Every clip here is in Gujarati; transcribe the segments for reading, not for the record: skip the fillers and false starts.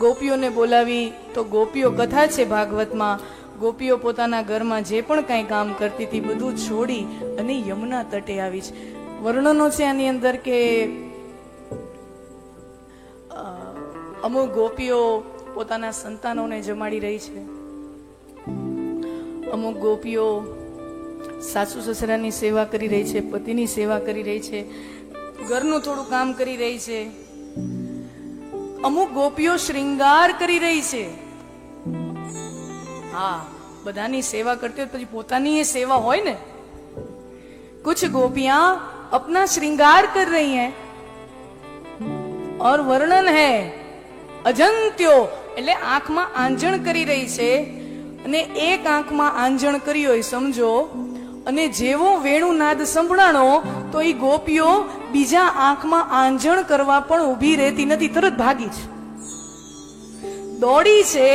ગોપીઓને બોલાવી તો ગોપીઓ કથા છે ભાગવતમાં, ગોપીઓ પોતાના ઘરમાં જે પણ કાંઈ કામ કરતી હતી બધું છોડી અને યમુના તટે આવી છે. વર્ણનો છે આની અંદર કે અમુક ગોપીઓ પોતાના સંતાનોને જમાડી રહી છે, અમુક ગોપીઓ સાસુ સસરાની સેવા કરી રહી છે, પતિની સેવા કરી રહી છે, ઘરનું થોડું કામ કરી રહી છે, અમુક ગોપીઓ શ્રૃંગાર કરી રહી છે. હા, બધાની સેવા કરતી હોય પછી પોતાની એ સેવા હોય ને. कुछ गोपियां अपना श्रृंगार कर रही हैं और वर्णन है अजंत्यो એટલે આંખમાં આંજણ કરી રહી છે અને એક આંખમાં આંજણ કરી હોય સમજો, અને જેવો વેણુનાદ સંભળાણો તો એ ગોપીઓ બીજા આંખમાં આંજણ કરવા પણ ઊભી રહેતી નથી, તરત ભાગી છે, दौड़ी છે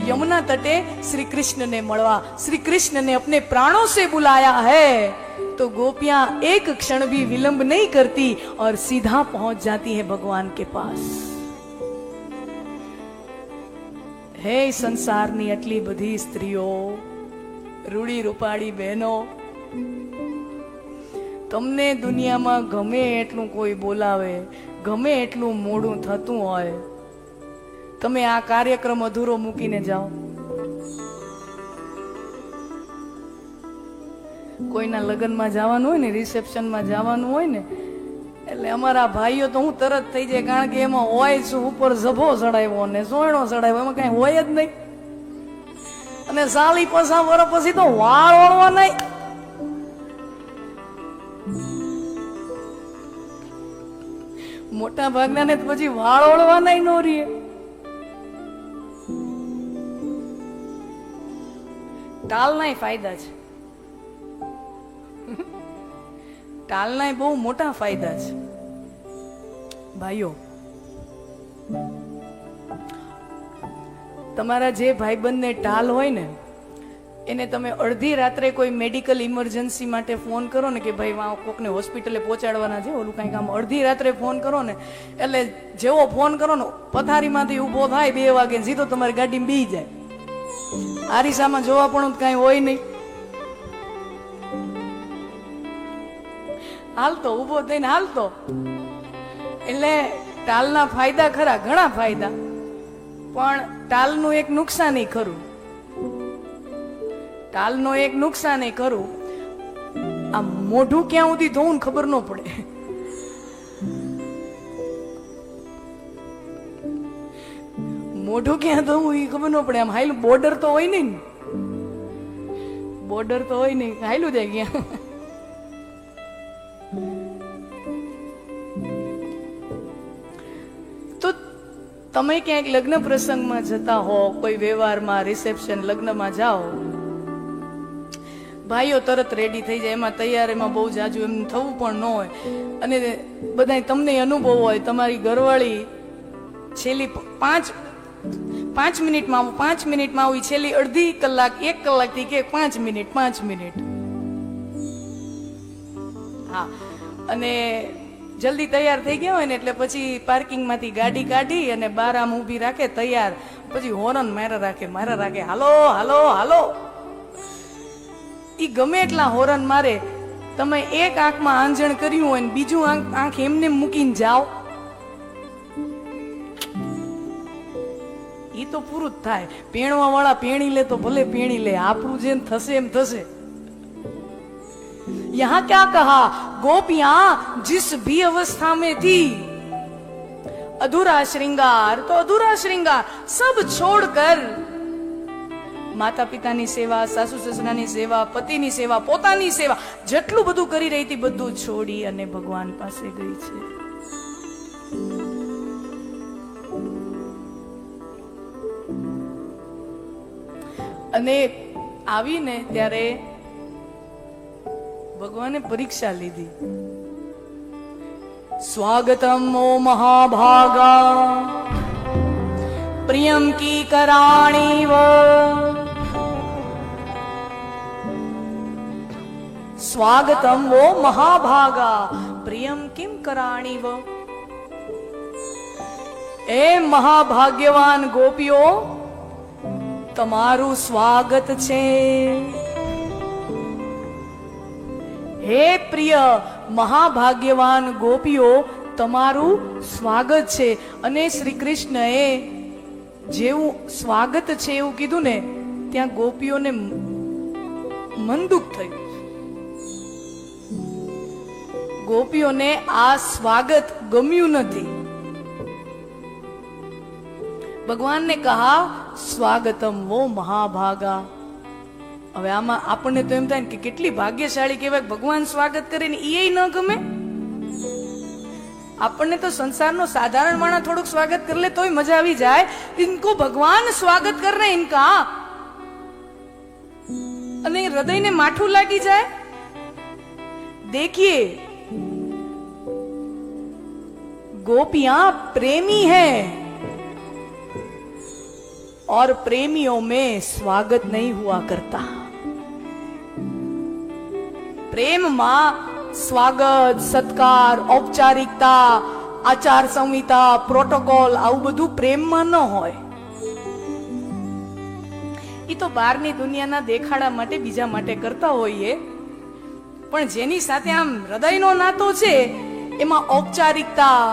यमुना तटे श्री कृष्ण ने મળવા. श्री कृष्ण ने अपने प्राणों से बुलाया है तो गोपियां एक क्षण भी विलंब नहीं करती और सीधा पहुंच जाती है भगवान के पास. હે સંસારની આટલી બધી સ્ત્રીઓ, રૂડી રૂપાળી બહેનો, તમને દુનિયામાં ગમે એટલું કોઈ બોલાવે, ગમે એટલું મોડું થતું હોય, તમે આ કાર્યક્રમ અધૂરો મૂકીને જાઓ. કોઈના લગ્નમાં જવાનું હોય ને, રિસેપ્શનમાં જવાનું હોય ને, એટલે અમારા ભાઈઓ તો હું તરત થઈ જાય, કારણ કે એમાં હોય શું, ઉપર ઝભો ચડાવ્યો ને સોયણો ચડાવ્યો, એમાં કઈ હોય જ નહીં. અને સાલી 50 વર્ષ પછી તો વાળ ઓળવા નહીં. મોટા ભાગના ને પછી વાળ ઓળવા નહીં નો રીએ. ટાલના ફાયદા છે, ટાલના બહુ મોટા ફાયદા છે ભાઈઓ. તમારા જે ભાઈબંધને ટાલ હોય ને એને તમે અડધી રાત્રે કોઈ મેડિકલ ઇમરજન્સી માટે ફોન કરો ને કે ભાઈ કોકને હોસ્પિટલે પહોંચાડવાના છે, ઓલું કઈ કામ, અડધી રાત્રે ફોન કરો ને એટલે જેવો ફોન કરો ને પથારીમાંથી ઉભો થાય 2 વાગે સીધો તમારી ગાડીમાં બેસી જાય. આરીસામાં જોવા પણ કઈ હોય નહીં, હાલતો ઉભો થઈને હાલતો. એટલે ટાલના ફાયદા ખરા, ઘણા ફાયદા, પણ ટાલનું એક નુકસાન ખરું. ટાલનો એક નુકસાન ખરું, આ મોઢું ક્યાં સુધી ધોવું ખબર ન પડે. મોઢું ક્યાં ધોવું એ ખબર ન પડે. આમ હાઈલું બોર્ડર તો હોય નહીં, બોર્ડર તો હોય નહીં, હાઈલું જાય ક્યાં. તો તમે ક્યાંક લગ્ન પ્રસંગમાં જતા હો, કોઈ વ્યવહારમાં, રિસેપ્શન, લગ્નમાં જાઓ, ભાઈઓ તરત રેડી થઈ જાય, એમાં તૈયાર, એમાં બહુ જાજુ એમ થવું પણ ન હોય, અને બધા તમને અનુભવ હોય, તમારી ઘરવાળી છેલ્લી 5 મિનિટમાં આવું, 5 મિનિટમાં આવું, છેલ્લી અડધી કલાક 1 કલાકથી કે 5 મિનિટ. હા, અને જલ્દી તૈયાર થઈ ગયા હોય ને એટલે પછી પાર્કિંગમાંથી ગાડી કાઢી અને બહાર આમ ઊભી રાખે તૈયાર, પછી હોરન મારા રાખે, હાલો હાલો હાલો. ઈ ગમે એટલા હોરન મારે, તમે એક આંખમાં આંજણ કર્યું હોય ને બીજું આંખ એમને મૂકીને જાઓ, ઈ તો પૂરું જ થાય. પેણવા વાળા પેણી લે તો ભલે પેણી લે, આપણું જેમ થશે એમ થશે. यहाँ क्या कहा, गोपियां जिस भी अवस्था में थी, अधूरा श्रृंगार तो अधूरा श्रृंगार सब छोड़कर माता પિતાની સેવા, સાસુ સસરાની સેવા, પતિની સેવા, પોતાની સેવા, જેટલું બધું કરી રહી હતી બધું છોડી અને ભગવાન પાસે ગઈ છે. અને આવીને ત્યારે ભગવાને પરીક્ષા લીધી. સ્વાગતમ ઓ મહાભાગા પ્રિયમ કી કરાણીવ, સ્વાગતમ ઓ મહાભાગા પ્રિયમ કિમ કરાણીવ. એ મહાભાગ્યવાન ગોપીઓ, તમારું સ્વાગત છે. હે પ્રિય મહાભાગ્યવાન ગોપીઓ, તમારું સ્વાગત છે. અને શ્રી કૃષ્ણએ જેવું સ્વાગત છે એવું કીધું ને, ત્યાં ગોપીઓને મન દુઃખ થયું. ગોપીઓને આ સ્વાગત ગમ્યું નથી. ભગવાનને કહા સ્વાગતમ વો મહાભાગા. હવે આમાં આપણને તો એમ થાય ને કે કેટલી ભાગ્યશાળી કહેવાય, ભગવાન સ્વાગત કરે ને એ ન ગમે. આપણને તો સંસારનો સાધારણ માણસ થોડુંક સ્વાગત કરી લે તોય મજા આવી જાય. ઇनको ભગવાન સ્વાગત કર રહે ઇનકા, અને હૃદયને માઠું લાગી જાય. देखिए गोपियां प्रेमी हैं और प्रेमियों में स्वागत नहीं हुआ करता. प्रेम માં સ્વાગત, સત્કાર, ઔપચારિકતા, આચાર સંહિતા, પ્રોટોકોલ આવું બધું પ્રેમમાં ન હોય. એ તો બહારની દુનિયાના દેખાડા માટે બીજા માટે કરતા હોઈએ, પણ જેની સાથે આમ હૃદયનો નાતો છે એમાં ઔપચારિકતા,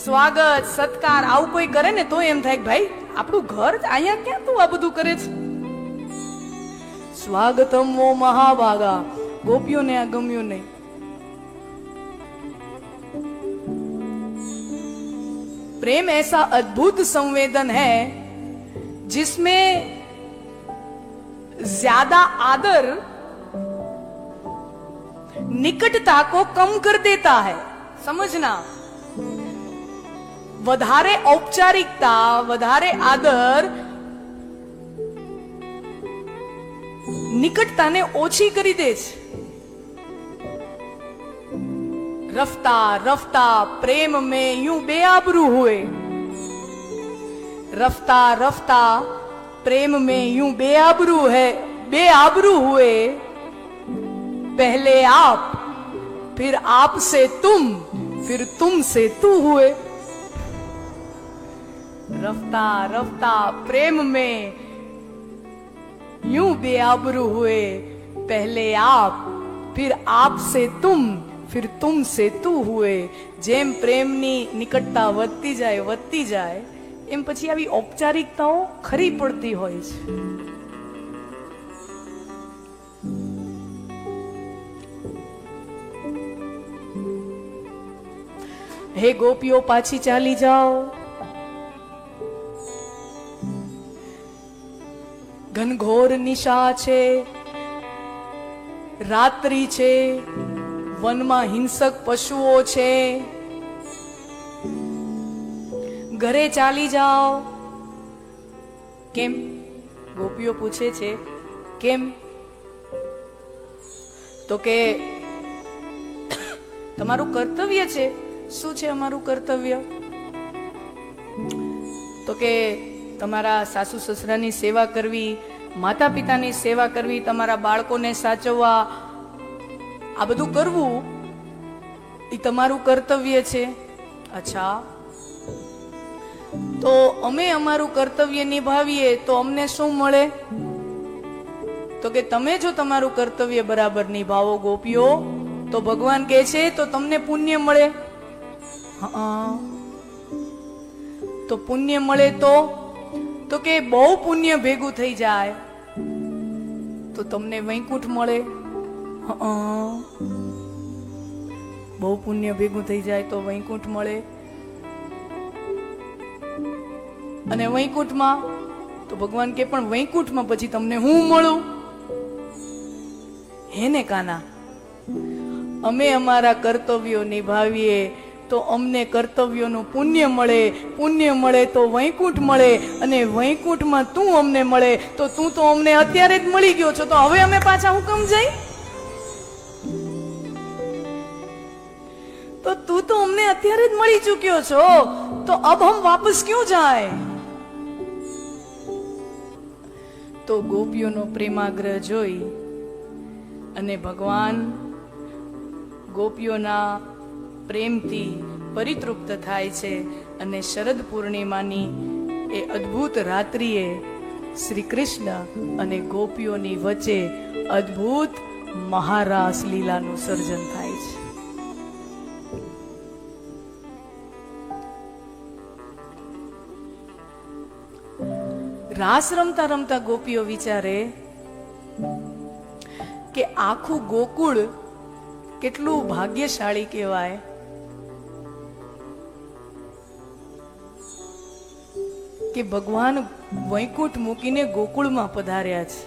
સ્વાગત, સત્કાર આવું કોઈ કરે ને તો એમ થાય કે ભાઈ આપણું ઘર અહીંયા ક્યાં તું આ બધું કરે છે. સ્વાગતમ વો મહાભાગા. ગોપીઓને આ ગમ્યું નહીં. प्रेम ऐसा अद्भुत संवेदन है जिसमें ज्यादा आदर निकटता को कम कर देता है. समझना, વધારે ઔપચારિકતા, વધારે આદર નિકટતાને ઓછી કરી દે છે. रफ्ता रफ्ता प्रेम में यूं बेआबरू हुए. रफ्ता रफ्ता प्रेम में यूं बेआबरू हुए. पहले आप, फिर आप से तुम, फिर तुम से तू हुए. रफ्ता रफ्ता प्रेम में यूं बेआबरू हुए. पहले आप, फिर आप से तुम, फिर तुम से तू हुए. જેમ પ્રેમની નિકટતા વધતી જાય એમ પછી આવી ઔપચારિકતાઓ ખરી પડતી હોય છે. હે ગોપીઓ, પાછી ચાલી જાઓ. ઘનઘોર નિશા છે, રાત્રિ છે, વનમાં હિંસક પશુઓ છે. ઘરે ચાલી જાઓ. કેમ? ગોપીઓ પૂછે છે કેમ? તો કે તમારું કર્તવ્ય છે. શું છે અમારું કર્તવ્ય? તો કે તમારા સાસુ સસરાની સેવા કરવી, માતા પિતાની સેવા કરવી, તમારા બાળકોને સાચવવા, આ બધું કરવું એ તમારું કર્તવ્ય છે. અચ્છા, તો અમે અમારું કર્તવ્ય નિભાવીએ તો અમને શું મળે? તો કે તમે જો તમારું કર્તવ્ય બરાબર નિભાવો ગોપીઓ, તો ભગવાન કહે છે તો તમને પુણ્ય મળે. તો પુણ્ય મળે તો કે બહુ પુણ્ય ભેગું થઈ જાય તો તમને વૈકુંઠ મળે. બહુ પુણ્ય ભેગું થઈ જાય તો વૈકુંઠ મળે. અને વૈકુંઠમાં તો ભગવાન કે પણ વૈકુંઠમાં પછી તમને હું મળું? હે ને કાના, અમે અમારા કર્તવ્યો નિભાવીએ તો અમને કર્તવ્યોનું પુણ્ય મળે. પુણ્ય મળે તો વૈકુંઠ મળે, અને વૈકુંઠમાં તું અમને મળે તો તું તો અમને અત્યારે જ મળી ગયો છો, તો હવે અમે પાછા હુકમ જઈ? तो तू तो हमने અત્યારે જ મળી ચૂક્યો છો, તો અબ હમ વાપસ ક્યું જાય? તો ગોપીઓનો પ્રેમાગ્રહ જોઈ અને ભગવાન ગોપીઓના પ્રેમથી પરિતૃપ્ત થાય છે અને શરદ પૂર્ણિમાની એ અદ્ભુત રાત્રિએ શ્રી કૃષ્ણ અને ગોપીઓની વચ્ચે અદ્ભુત મહારાસ લીલાનું સર્જન થાય છે. રાસ રમતા રમતા ગોપીઓ વિચારે કે આખું ગોકુળ કેટલું ભાગ્યશાળી કહેવાય કે ભગવાન વૈકુંઠ મૂકીને ગોકુળમાં પધાર્યા છે.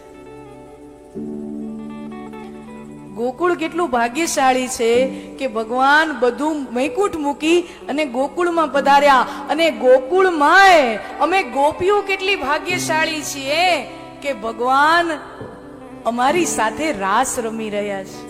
ગોકુળ કેટલું ભાગ્યશાળી છે કે ભગવાન બધું વૈકુંઠ મૂકી અને ગોકુળમાં પધાર્યા. અને ગોકુળમાં અમે ગોપીઓ કેટલી ભાગ્યશાળી છીએ કે ભગવાન અમારી સાથે રાસ રમી રહ્યા છે.